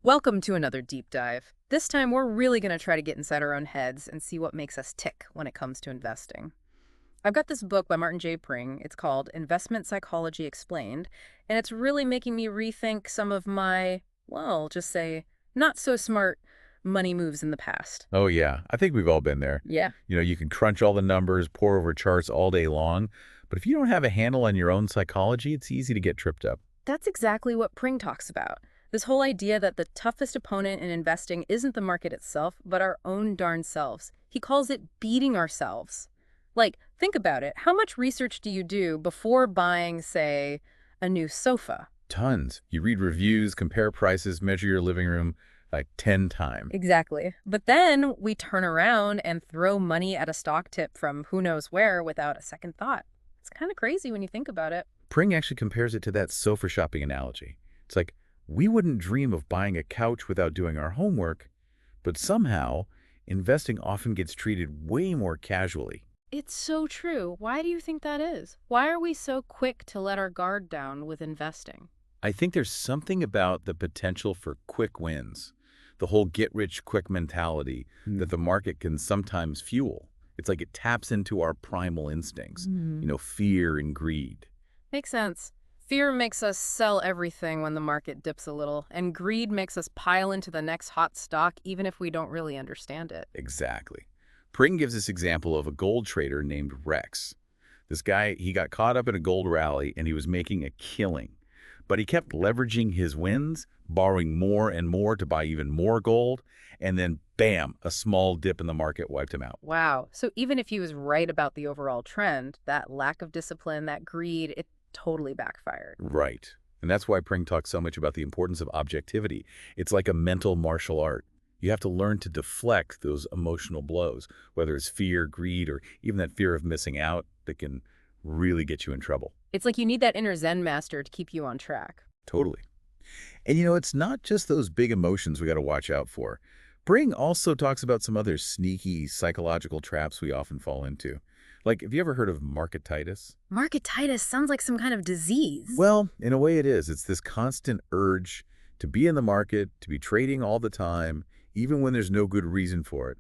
Welcome to another deep dive. This time, we're really going to try to get inside our own heads and see what makes us tick when it comes to investing. I've got this book by Martin J. Pring. It's called Investment Psychology Explained, and it's really making me rethink some of my, well, just say, not so smart money moves in the past. Oh, yeah. I think we've all been there. Yeah, You can crunch all the numbers, pore over charts all day long, but if you don't have a handle on your own psychology, it's easy to get tripped up. that's exactly what Pring talks about. This whole idea that the toughest opponent in investing isn't the market itself, but our own darn selves. He calls it beating ourselves. Like, think about it. How much research do you do before buying, say, a new sofa? Tons. You read reviews, compare prices, measure your living room like 10 times. Exactly. But then we turn around and throw money at a stock tip from who knows where without a second thought. It's kind of crazy when you think about it. Pring actually compares it to that sofa shopping analogy. It's like, we wouldn't dream of buying a couch without doing our homework, but somehow, investing often gets treated way more casually. It's so true. Why do you think that is? Why are we so quick to let our guard down with investing? I think there's something about the potential for quick wins, the whole get-rich-quick mentality that the market can sometimes fuel. It's like it taps into our primal instincts, fear and greed. Makes sense. Fear makes us sell everything when the market dips a little, and greed makes us pile into the next hot stock even if we don't really understand it. Exactly. Pring gives this example of a gold trader named Rex. This guy, he got caught up in a gold rally and he was making a killing. But he kept leveraging his wins, borrowing more and more to buy even more gold, and then bam, a small dip in the market wiped him out. Wow. So even if he was right about the overall trend, that lack of discipline, that greed, it totally backfired. Right. And that's why Pring talks so much about the importance of objectivity. It's like a mental martial art. You have to learn to deflect those emotional blows, whether it's fear, greed, or even that fear of missing out that can really get you in trouble. It's like you need that inner Zen master to keep you on track. Totally. And it's not just those big emotions we got to watch out for. Pring also talks about some other sneaky psychological traps we often fall into. Like, have you ever heard of marketitis? Marketitis sounds like some kind of disease. Well, in a way it is. It's this constant urge to be in the market, to be trading all the time, even when there's no good reason for it.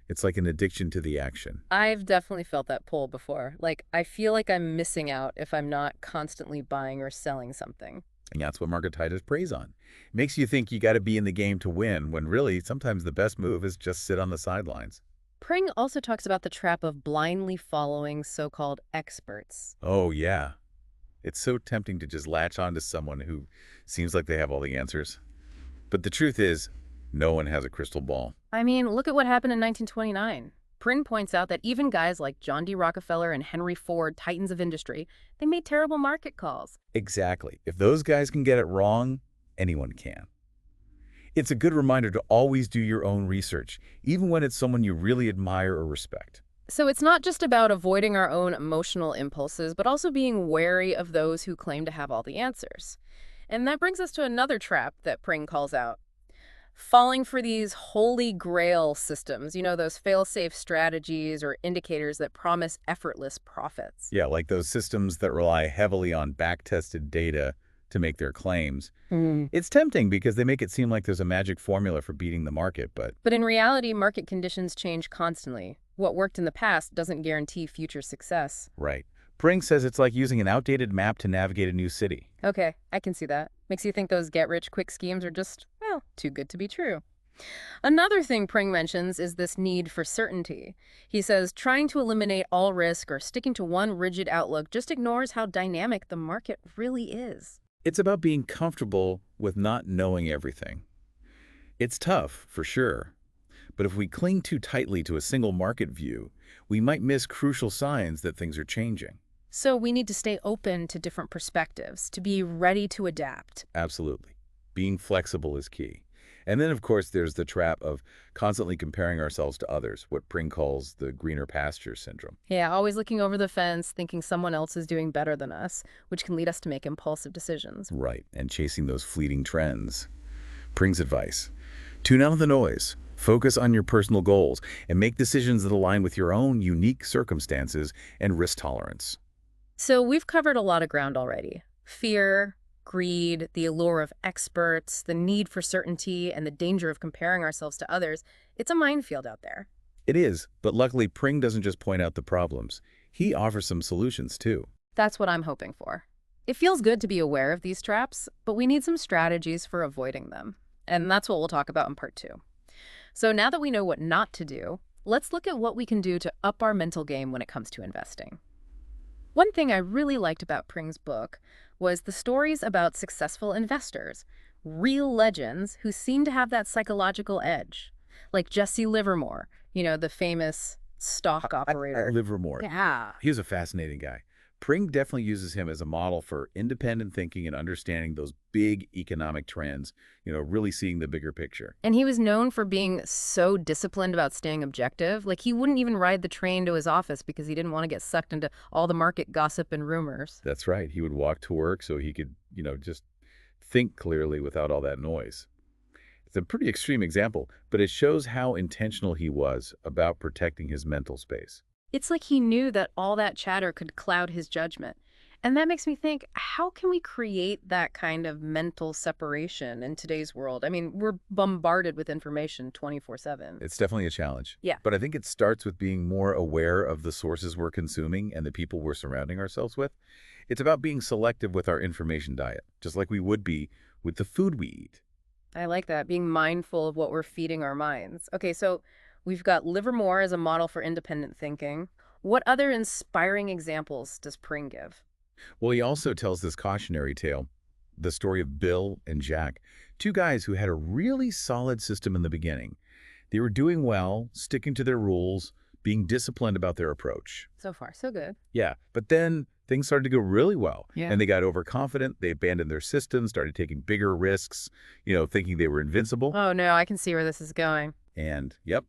It's like an addiction to the action. I've definitely felt that pull before. Like, I feel like I'm missing out if I'm not constantly buying or selling something. And that's what marketitis preys on. It makes you think you got to be in the game to win, when really, sometimes the best move is just sit on the sidelines. Pring also talks about the trap of blindly following so-called experts. Oh, yeah. It's so tempting to just latch on to someone who seems like they have all the answers. But the truth is, no one has a crystal ball. I mean, look at what happened in 1929. Pring points out that even guys like John D. Rockefeller and Henry Ford, titans of industry, they made terrible market calls. Exactly. If those guys can get it wrong, anyone can. It's a good reminder to always do your own research, even when it's someone you really admire or respect. So it's not just about avoiding our own emotional impulses, but also being wary of those who claim to have all the answers. And that brings us to another trap that Pring calls out. Falling for these holy grail systems, those fail-safe strategies or indicators that promise effortless profits. Yeah, like those systems that rely heavily on back-tested data to make their claims. It's tempting because they make it seem like there's a magic formula for beating the market, but But in reality, market conditions change constantly. What worked in the past doesn't guarantee future success. right. Pring says it's like using an outdated map to navigate a new city. Okay, I can see that. Makes you think those get-rich-quick schemes are just, well, too good to be true. Another thing Pring mentions is this need for certainty. He says trying to eliminate all risk or sticking to one rigid outlook just ignores how dynamic the market really is. It's about being comfortable with not knowing everything. It's tough, for sure. But if we cling too tightly to a single market view, we might miss crucial signs that things are changing. So we need to stay open to different perspectives, to be ready to adapt. Absolutely. Being flexible is key. And then, of course, there's the trap of constantly comparing ourselves to others, what Pring calls the greener pasture syndrome. Yeah, always looking over the fence, thinking someone else is doing better than us, which can lead us to make impulsive decisions. Right, and chasing those fleeting trends. Pring's advice: tune out the noise, focus on your personal goals, and make decisions that align with your own unique circumstances and risk tolerance. So we've covered a lot of ground already. Fear, Greed, the allure of experts, the need for certainty, and the danger of comparing ourselves to others, it's a minefield out there. It is, but luckily Pring doesn't just point out the problems. He offers some solutions too. That's what I'm hoping for. It feels good to be aware of these traps, but we need some strategies for avoiding them. And that's what we'll talk about in part 2. So now that we know what not to do, let's look at what we can do to up our mental game when it comes to investing. One thing I really liked about Pring's book was the stories about successful investors, real legends who seem to have that psychological edge, like Jesse Livermore, the famous stock operator. Livermore. Yeah. He was a fascinating guy. Pring definitely uses him as a model for independent thinking and understanding those big economic trends, really seeing the bigger picture. And he was known for being so disciplined about staying objective. Like, he wouldn't even ride the train to his office because he didn't want to get sucked into all the market gossip and rumors. That's right. He would walk to work so he could, just think clearly without all that noise. It's a pretty extreme example, but it shows how intentional he was about protecting his mental space. It's like he knew that all that chatter could cloud his judgment. And that makes me think, how can we create that kind of mental separation in today's world? I mean, we're bombarded with information 24/7. It's definitely a challenge. Yeah. But I think it starts with being more aware of the sources we're consuming and the people we're surrounding ourselves with. It's about being selective with our information diet, just like we would be with the food we eat. I like that, being mindful of what we're feeding our minds. Okay, so we've got Livermore as a model for independent thinking. What other inspiring examples does Pring give? Well, he also tells this cautionary tale, the story of Bill and Jack, two guys who had a really solid system in the beginning. They were doing well, sticking to their rules, being disciplined about their approach. So far, so good. Yeah, but then things started to go really well, Yeah. and they got overconfident. They abandoned their system, started taking bigger risks, thinking they were invincible. Oh no, I can see where this is going. And, yep,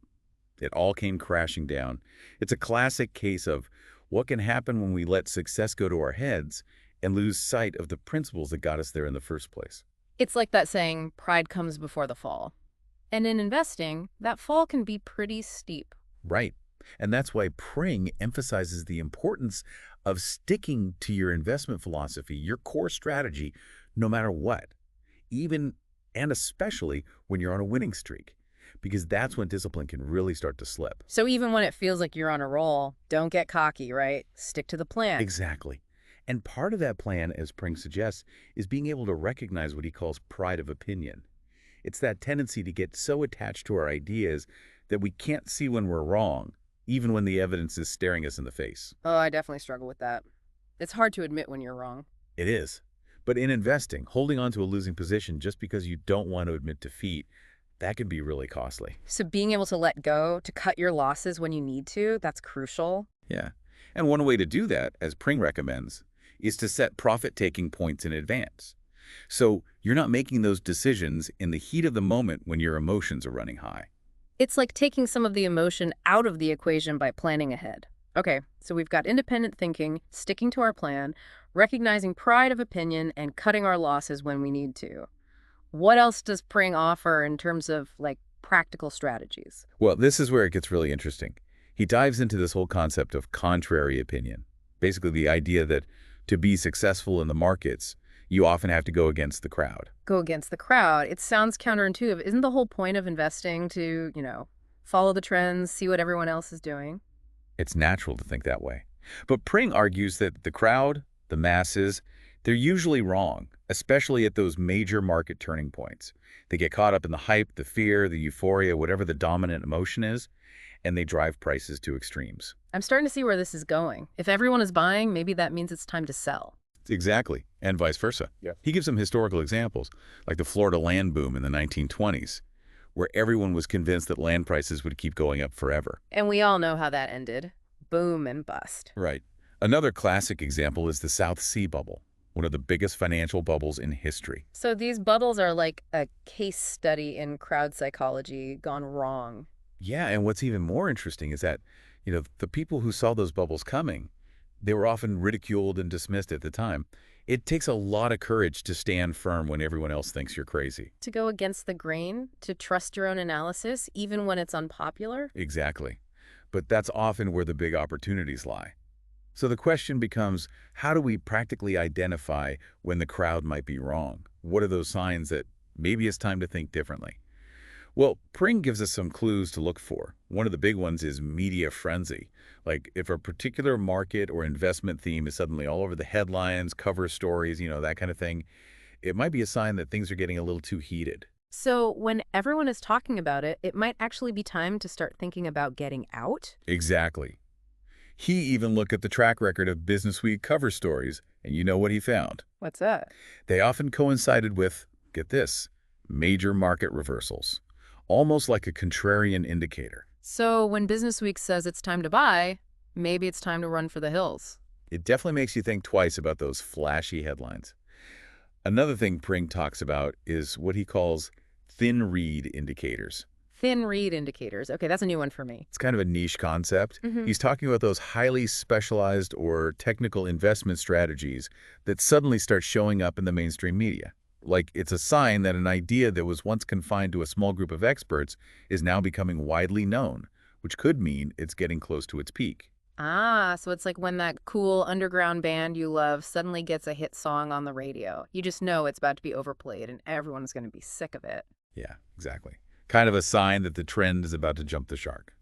it all came crashing down. It's a classic case of what can happen when we let success go to our heads and lose sight of the principles that got us there in the first place. It's like that saying, pride comes before the fall. And in investing, that fall can be pretty steep. Right. And that's why Pring emphasizes the importance of sticking to your investment philosophy, your core strategy, no matter what, even and especially when you're on a winning streak, because that's when discipline can really start to slip. So even when it feels like you're on a roll, don't get cocky, right? Stick to the plan. Exactly. And part of that plan, as Pring suggests, is being able to recognize what he calls pride of opinion. It's that tendency to get so attached to our ideas that we can't see when we're wrong, even when the evidence is staring us in the face. Oh, I definitely struggle with that. It's hard to admit when you're wrong. It is. But in investing, holding on to a losing position just because you don't want to admit defeat, that can be really costly. So being able to let go, to cut your losses when you need to, that's crucial. Yeah. And one way to do that, as Pring recommends, is to set profit-taking points in advance. So you're not making those decisions in the heat of the moment when your emotions are running high. It's like taking some of the emotion out of the equation by planning ahead. Okay, so we've got independent thinking, sticking to our plan, recognizing pride of opinion, and cutting our losses when we need to. What else does Pring offer in terms of, practical strategies? Well, this is where it gets really interesting. He dives into this whole concept of contrary opinion. Basically, the idea that to be successful in the markets, you often have to go against the crowd. Go against the crowd. It sounds counterintuitive. Isn't the whole point of investing to, follow the trends, see what everyone else is doing? It's natural to think that way. But Pring argues that the crowd, the masses, they're usually wrong, especially at those major market turning points. They get caught up in the hype, the fear, the euphoria, whatever the dominant emotion is, and they drive prices to extremes. I'm starting to see where this is going. If everyone is buying, maybe that means it's time to sell. Exactly, and vice versa. Yeah. He gives some historical examples, like the Florida land boom in the 1920s, where everyone was convinced that land prices would keep going up forever. And we all know how that ended. Boom and bust. Right. Another classic example is the South Sea bubble, one of the biggest financial bubbles in history. So these bubbles are like a case study in crowd psychology gone wrong. Yeah, and what's even more interesting is that, the people who saw those bubbles coming, they were often ridiculed and dismissed at the time. It takes a lot of courage to stand firm when everyone else thinks you're crazy. To go against the grain, to trust your own analysis, even when it's unpopular? Exactly. But that's often where the big opportunities lie. So the question becomes, how do we practically identify when the crowd might be wrong? What are those signs that maybe it's time to think differently? Well, Pring gives us some clues to look for. One of the big ones is media frenzy. Like if a particular market or investment theme is suddenly all over the headlines, cover stories, that kind of thing, it might be a sign that things are getting a little too heated. So when everyone is talking about it, it might actually be time to start thinking about getting out? Exactly. He even looked at the track record of Business Week cover stories, and you know what he found? What's that? They often coincided with, get this, major market reversals, almost like a contrarian indicator. So when Business Week says it's time to buy, maybe it's time to run for the hills. It definitely makes you think twice about those flashy headlines. Another thing Pring talks about is what he calls thin read indicators. Thin read indicators. Okay, that's a new one for me. It's kind of a niche concept. He's talking about those highly specialized or technical investment strategies that suddenly start showing up in the mainstream media. Like it's a sign that an idea that was once confined to a small group of experts is now becoming widely known, which could mean it's getting close to its peak. Ah, so it's like when that cool underground band you love suddenly gets a hit song on the radio. You just know it's about to be overplayed and everyone's going to be sick of it. Yeah, exactly. Kind of a sign that the trend is about to jump the shark.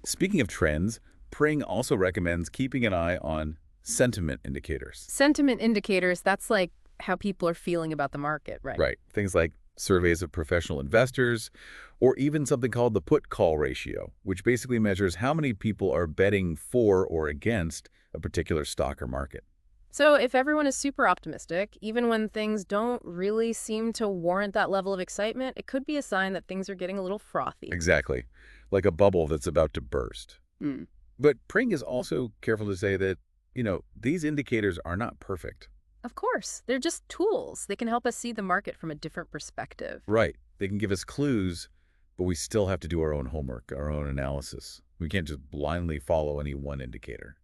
Speaking of trends, Pring also recommends keeping an eye on sentiment indicators. Sentiment indicators, that's like how people are feeling about the market, right? Right. Things like surveys of professional investors, or even something called the put-call ratio, which basically measures how many people are betting for or against a particular stock or market. So if everyone is super optimistic, even when things don't really seem to warrant that level of excitement, it could be a sign that things are getting a little frothy. Exactly. Like a bubble that's about to burst. Hmm. But Pring is also careful to say that, these indicators are not perfect. Of course, they're just tools. They can help us see the market from a different perspective. Right. They can give us clues, but we still have to do our own homework, our own analysis. We can't just blindly follow any one indicator.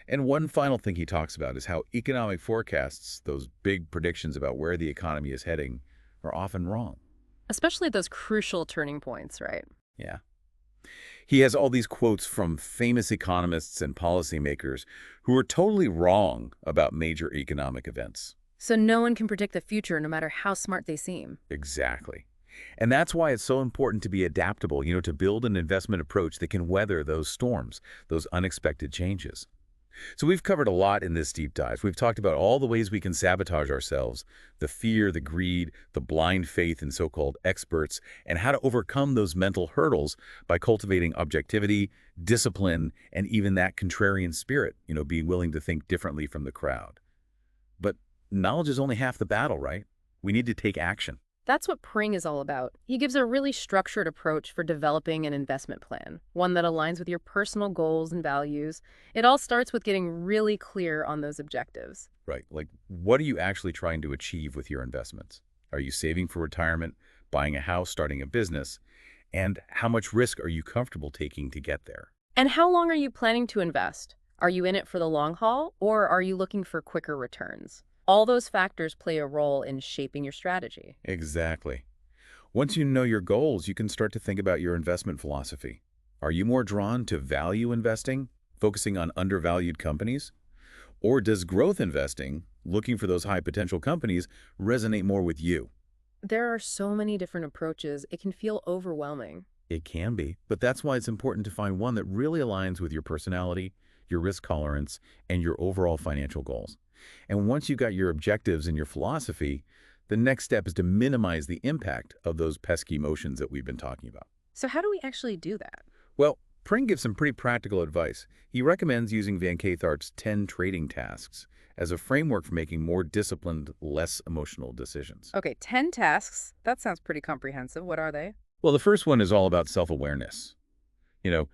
And one final thing he talks about is how economic forecasts, those big predictions about where the economy is heading, are often wrong. Especially at those crucial turning points, right? Yeah. He has all these quotes from famous economists and policymakers who are totally wrong about major economic events. So no one can predict the future no matter how smart they seem. Exactly. And that's why it's so important to be adaptable, to build an investment approach that can weather those storms, those unexpected changes. So we've covered a lot in this deep dive. We've talked about all the ways we can sabotage ourselves, the fear, the greed, the blind faith in so-called experts, and how to overcome those mental hurdles by cultivating objectivity, discipline, and even that contrarian spirit, being willing to think differently from the crowd. But knowledge is only half the battle, right? We need to take action. That's what Pring is all about. He gives a really structured approach for developing an investment plan, one that aligns with your personal goals and values. It all starts with getting really clear on those objectives. Right. Like, what are you actually trying to achieve with your investments? Are you saving for retirement, buying a house, starting a business? And how much risk are you comfortable taking to get there? And how long are you planning to invest? Are you in it for the long haul, or are you looking for quicker returns? All those factors play a role in shaping your strategy. Exactly. Once you know your goals, you can start to think about your investment philosophy. Are you more drawn to value investing, focusing on undervalued companies? Or does growth investing, looking for those high potential companies, resonate more with you? There are so many different approaches, it can feel overwhelming. It can be, but that's why it's important to find one that really aligns with your personality, your risk tolerance, and your overall financial goals. And once you've got your objectives and your philosophy, the next step is to minimize the impact of those pesky emotions that we've been talking about. So how do we actually do that? Well, Pring gives some pretty practical advice. He recommends using Van Cathart's 10 trading tasks as a framework for making more disciplined, less emotional decisions. Okay, 10 tasks. That sounds pretty comprehensive. What are they? Well, the first one is all about self-awareness.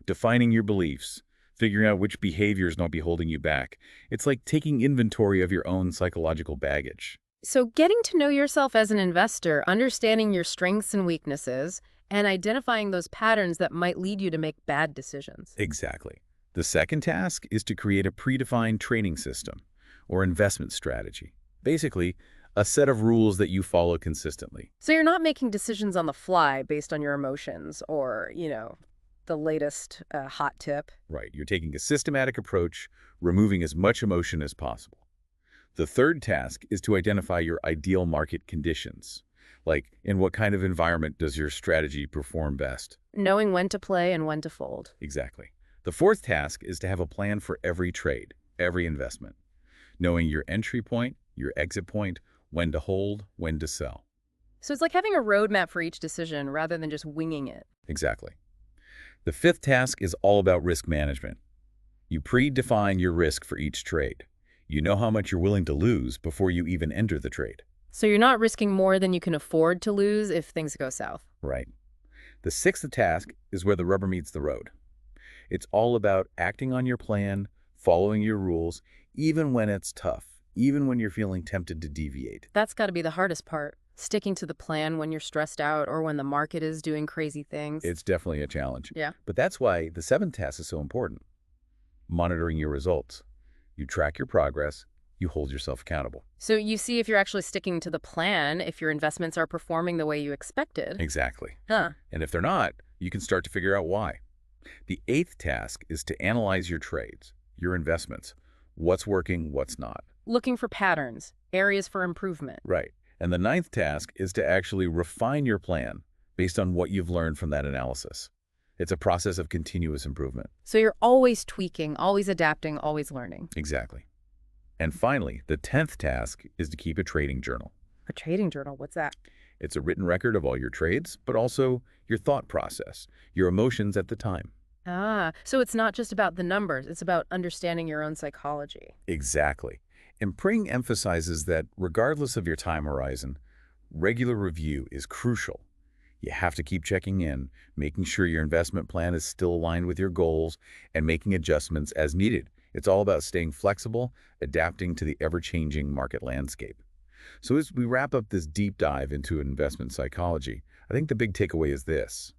Defining your beliefs, figuring out which behaviors don't be holding you back. It's like taking inventory of your own psychological baggage. So getting to know yourself as an investor, understanding your strengths and weaknesses, and identifying those patterns that might lead you to make bad decisions. Exactly. The second task is to create a predefined trading system or investment strategy. Basically, a set of rules that you follow consistently. So you're not making decisions on the fly based on your emotions or, the latest hot tip. Right. You're taking a systematic approach, removing as much emotion as possible. The third task is to identify your ideal market conditions. Like, in what kind of environment does your strategy perform best? Knowing when to play and when to fold. Exactly. The fourth task is to have a plan for every trade, every investment. Knowing your entry point, your exit point, when to hold, when to sell. So it's like having a roadmap for each decision rather than just winging it. Exactly. The fifth task is all about risk management. You predefine your risk for each trade. You know how much you're willing to lose before you even enter the trade. So you're not risking more than you can afford to lose if things go south. Right. The sixth task is where the rubber meets the road. It's all about acting on your plan, following your rules, even when it's tough, even when you're feeling tempted to deviate. That's got to be the hardest part. Sticking to the plan when you're stressed out or when the market is doing crazy things. It's definitely a challenge. Yeah. But that's why the seventh task is so important. Monitoring your results. You track your progress, you hold yourself accountable. So you see if you're actually sticking to the plan, if your investments are performing the way you expected. Exactly. Huh. And if they're not, you can start to figure out why. The eighth task is to analyze your trades, your investments, what's working, what's not. Looking for patterns, areas for improvement. Right. And the ninth task is to actually refine your plan based on what you've learned from that analysis. It's a process of continuous improvement. So you're always tweaking, always adapting, always learning. Exactly. And finally, the 10th task is to keep a trading journal. A trading journal, what's that? It's a written record of all your trades, but also your thought process, your emotions at the time. Ah, so it's not just about the numbers, it's about understanding your own psychology. Exactly. And Pring emphasizes that regardless of your time horizon, regular review is crucial. You have to keep checking in, making sure your investment plan is still aligned with your goals, and making adjustments as needed. It's all about staying flexible, adapting to the ever-changing market landscape. So as we wrap up this deep dive into investment psychology, I think the big takeaway is this.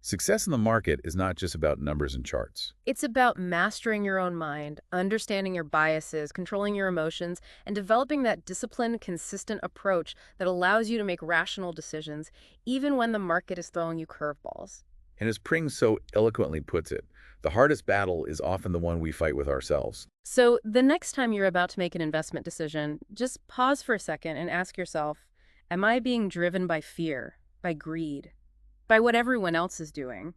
Success in the market is not just about numbers and charts. It's about mastering your own mind, understanding your biases, controlling your emotions, and developing that disciplined, consistent approach that allows you to make rational decisions, even when the market is throwing you curveballs. And as Pring so eloquently puts it, the hardest battle is often the one we fight with ourselves. So the next time you're about to make an investment decision, just pause for a second and ask yourself, am I being driven by fear, by greed, by what everyone else is doing?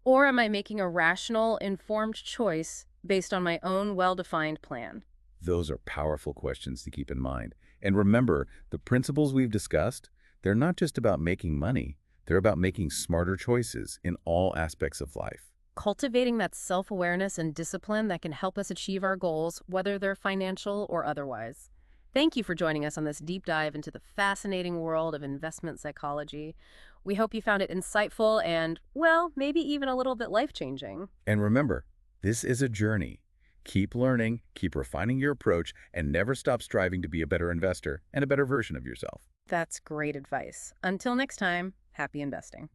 Or am I making a rational, informed choice based on my own well-defined plan? Those are powerful questions to keep in mind. And remember, the principles we've discussed, they're not just about making money. They're about making smarter choices in all aspects of life. Cultivating that self-awareness and discipline that can help us achieve our goals, whether they're financial or otherwise. Thank you for joining us on this deep dive into the fascinating world of investment psychology. We hope you found it insightful and, well, maybe even a little bit life-changing. And remember, this is a journey. Keep learning, keep refining your approach, and never stop striving to be a better investor and a better version of yourself. That's great advice. Until next time, happy investing.